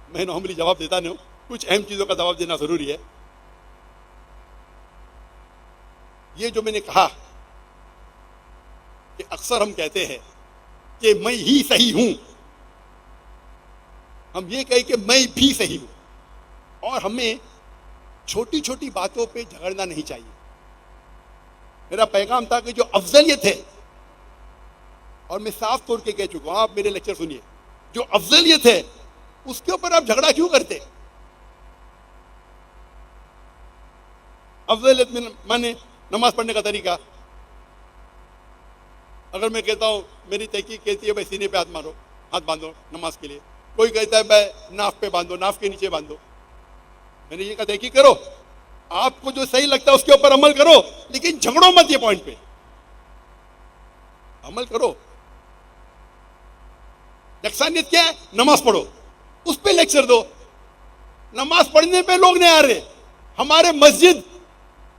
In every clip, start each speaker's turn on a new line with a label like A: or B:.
A: मैं नॉर्मली जवाब देता नहीं हूँ, कुछ अहम चीज़ों का जवाब देना ज़रूरी है। ये जो मैंने कहा कि अक्सर हम कहते हैं कि मैं ही सही हूं, हम ये कहें कि मैं भी सही हूं, और हमें छोटी छोटी बातों पे झगड़ना नहीं चाहिए। मेरा पैगाम था कि जो अफजलियत है, और मैं साफ तौर के कह चुका हूं, आप मेरे लेक्चर सुनिए, जो अफजलियत है उसके ऊपर आप झगड़ा क्यों करते? अफजलियत में माने नमाज पढ़ने का तरीका। अगर मैं कहता हूं, मेरी तहकीक कहती है भाई सीने पे हाथ मारो, हाथ बांधो नमाज के लिए, कोई कहता है भाई नाफ पे बांधो, नाफ के नीचे बांधो, मैंने ये कहा तहकीक करो, आपको जो सही लगता है उसके ऊपर अमल करो, लेकिन झगड़ो मत ये पॉइंट पे, अमल करो। यकसानियत क्या है? नमाज पढ़ो, उस पे लेक्चर दो। नमाज पढ़ने पे लोग नहीं आ रहे, हमारे मस्जिद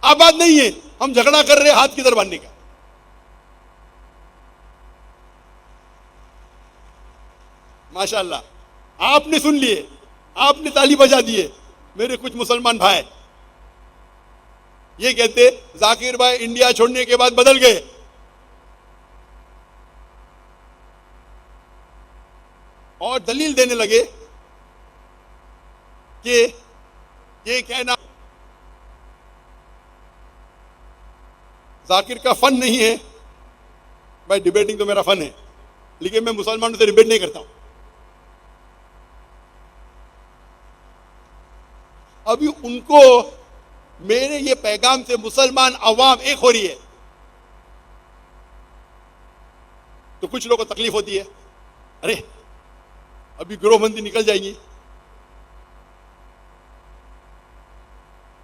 A: आबाद नहीं है, हम झगड़ा कर रहे हाथ किधर बांधने का। माशाअल्लाह आपने सुन लिए, आपने ताली बजा दिए। मेरे कुछ मुसलमान भाई ये कहते जाकिर भाई इंडिया छोड़ने के बाद बदल गए। और दलील देने लगे कि ये कहना जाकिर का फन नहीं है। भाई डिबेटिंग तो मेरा फन है, लेकिन मैं मुसलमानों से डिबेट नहीं करता हूं। अभी उनको मेरे ये पैगाम से मुसलमान अवाम एक हो रही है, तो कुछ लोगों को तकलीफ होती है, अरे अभी गिरोहबंदी निकल जाएंगी।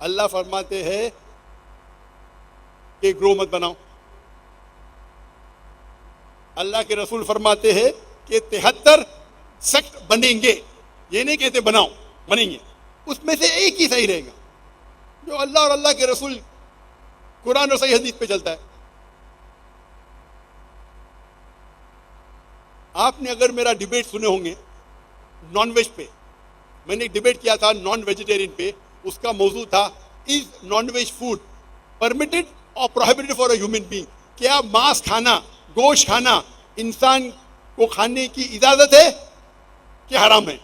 A: अल्लाह फरमाते हैं कि ग्रोह मत बनाओ। अल्लाह के रसूल फरमाते हैं कि 73 सेक्ट बनेंगे, ये नहीं कहते बनाओ, बनेंगे। उसमें से एक ही सही रहेगा जो अल्लाह और अल्लाह के रसूल कुरान और सही हदीस पे चलता है। आपने अगर मेरा डिबेट सुने होंगे नॉन वेज पे, मैंने एक डिबेट किया था नॉन वेजिटेरियन पे, उसका मौजू था is non veg food permitted और prohibited for a human being. क्या मांस खाना, गोश्त खाना इंसान को खाने की इजाजत है कि हराम है?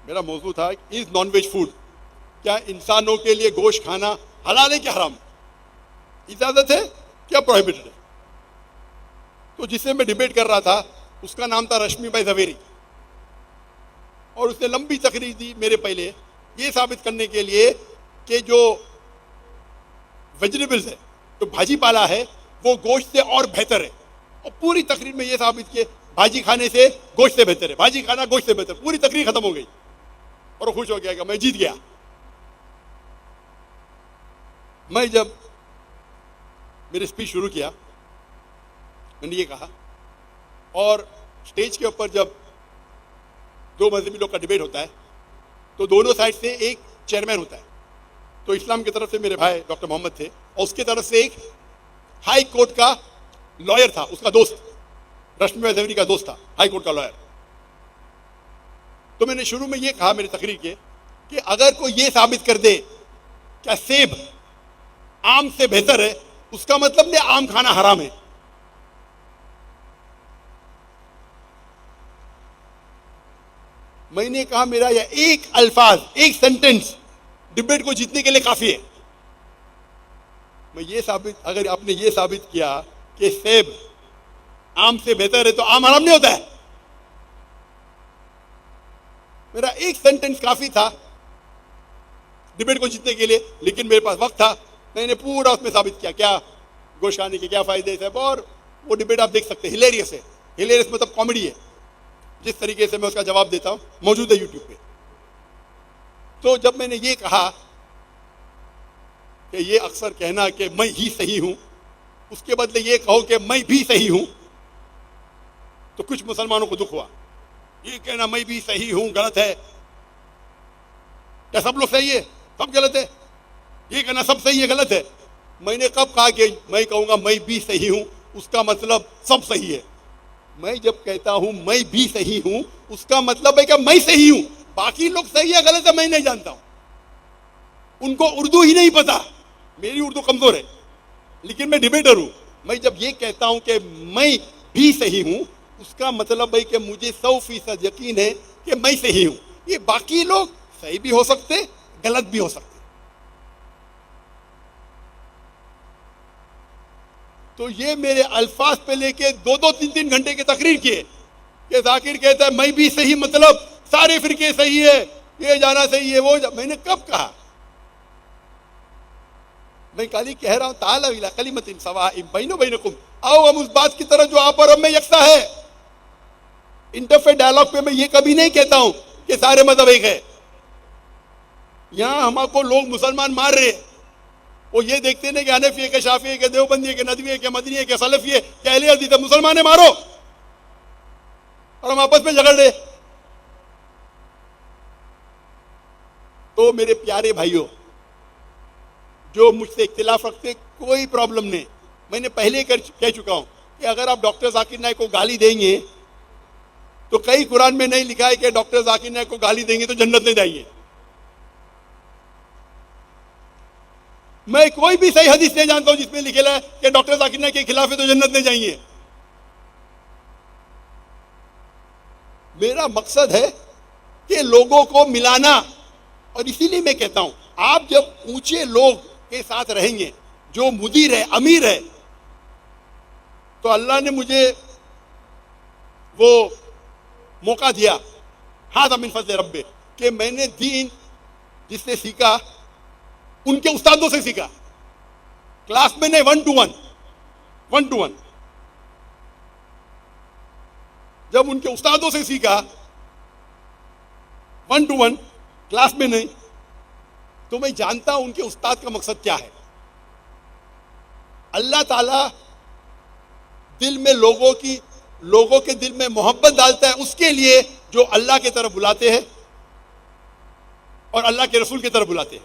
A: मेरा मौजू था इज नॉन वेज फूड, क्या इंसानों के लिए गोश्त खाना हलाल है कि हराम, इजाजत है क्या प्रोहिबिटेड है? तो जिससे मैं डिबेट कर रहा था उसका नाम था रश्मि भाई जवेरी, और उसने लंबी तकरीर दी मेरे पहले ये साबित करने के लिए कि जो वेजिटेबल्स है, जो भाजी पाला है, वो गोश्त से और बेहतर है। और पूरी तकरीर में ये साबित किए भाजी खाने से गोश्त से बेहतर है, भाजी खाना गोश्त से बेहतर। पूरी तकरीर खत्म हो गई और वो खुश हो गया कि मैं जीत गया। मैं जब मेरी स्पीच शुरू किया मैंने ये कहा, और स्टेज के ऊपर जब दो मजहबी लोग का डिबेट होता है तो दोनों साइड से एक चेयरमैन होता है। तो इस्लाम की तरफ से मेरे भाई डॉक्टर मोहम्मद थे, और उसकी तरफ से एक हाई कोर्ट का लॉयर था, उसका दोस्त, रश्मि भाई जवेरी का दोस्त था, हाई कोर्ट का लॉयर। तो मैंने शुरू में ये कहा मेरी तकरीर के कि अगर कोई ये साबित कर दे क्या सेब आम से बेहतर है, उसका मतलब नहीं आम खाना हराम है। मैंने कहा मेरा यह एक अल्फाज, एक सेंटेंस डिबेट को जीतने के लिए काफी है। मैं ये साबित, अगर आपने ये साबित किया कि सेब आम से बेहतर है तो आम हराम नहीं होता है। मेरा एक सेंटेंस काफी था डिबेट को जीतने के लिए, लेकिन मेरे पास वक्त था, मैंने पूरा उसमें साबित किया क्या गोश्त खाने के क्या फायदे थे। और वो डिबेट आप देख सकते हैं, हिलेरियस है। हिलेरियस मतलब कॉमेडी है, जिस तरीके से मैं उसका जवाब देता हूं मौजूद है यूट्यूब पे। तो जब मैंने ये कहा कि ये अक्सर कहना कि मैं ही सही हूं, उसके बदले ये कहो कि मैं भी सही हूं, तो कुछ मुसलमानों को दुख हुआ। ये कहना मैं भी सही हूं गलत है, क्या सब लोग सही है, सब गलत है? ये कहना सब सही है गलत है। मैंने कब कहा कि मैं कहूंगा मैं भी सही हूं, उसका मतलब सब सही है? मैं जब कहता हूं मैं भी सही हूं, उसका मतलब है कि मैं सही हूं, बाकी लोग सही है गलत है मैं नहीं जानता हूं, उनको उर्दू ही नहीं पता, मेरी उर्दू कमजोर है, लेकिन मैं डिबेटर हूं। मैं जब ये कहता हूं कि मैं भी सही हूं, उसका मतलब है कि मुझे 100% यकीन है कि मैं सही हूं, ये बाकी लोग सही भी हो सकते, गलत भी हो सकते। तो ये मेरे अल्फाज पे लेके 2-2, 3-3 घंटे की तकरीर किए कि जाकिर कहता है मैं भी सही, मतलब सारे फिरके सही है, ये जाना सही है, वो मैंने कब कहा? मैं खाली कह रहा हूं ताला इला कलिमतिन सवाइम बैनो बैनकुम, आओ हम उस बात की तरफ जो आप और हम में यकसा है। इंटरफेथ डायलॉग पे मैं ये कभी नहीं कहता हूं कि सारे मजहब एक है। यहां हमको लोग मुसलमान मार रहे हैं, वो ये देखते नहीं कि हनफी है, के शाफी है, के देवबंदी है, के नदवी है, के मदनी है, के सलफी है, के अहले हदीस है, मुसलमान है मारो, और हम आपस में झगड़ रहे। तो मेरे प्यारे भाइयों, जो मुझसे इख्तिलाफ रखते, कोई प्रॉब्लम नहीं, मैंने पहले कह चुका हूं कि अगर आप डॉक्टर जाकिर नाइक को गाली देंगे तो कई कुरान में नहीं लिखा है कि डॉक्टर जाकिर नाइक को गाली देंगे तो जन्नत में जाइए। मैं कोई भी सही हदीस नहीं जानता हूं जिसमें लिखेला है कि डॉक्टर जाकिर नाइक के खिलाफ है तो जन्नत में जाइए। मेरा मकसद है कि लोगों को मिलाना, और इसीलिए मैं कहता हूं आप जब ऊंचे लोग के साथ रहेंगे, जो मुदीर है, अमीर है, तो अल्लाह ने मुझे वो मौका दिया, हाज़ा मिन फज़्ल रब्बे, कि मैंने दीन जिससे सीखा उनके उस्तादों से सीखा, क्लास में नहीं, 1-to-1 जब उनके उस्तादों से सीखा 1-to-1 क्लास में नहीं, तो मैं जानता हूं उनके उस्ताद का मकसद क्या है। अल्लाह ताला दिल में लोगों के दिल में मोहब्बत डालता है उसके लिए जो अल्लाह की तरफ बुलाते हैं और अल्लाह के रसूल की तरफ बुलाते हैं।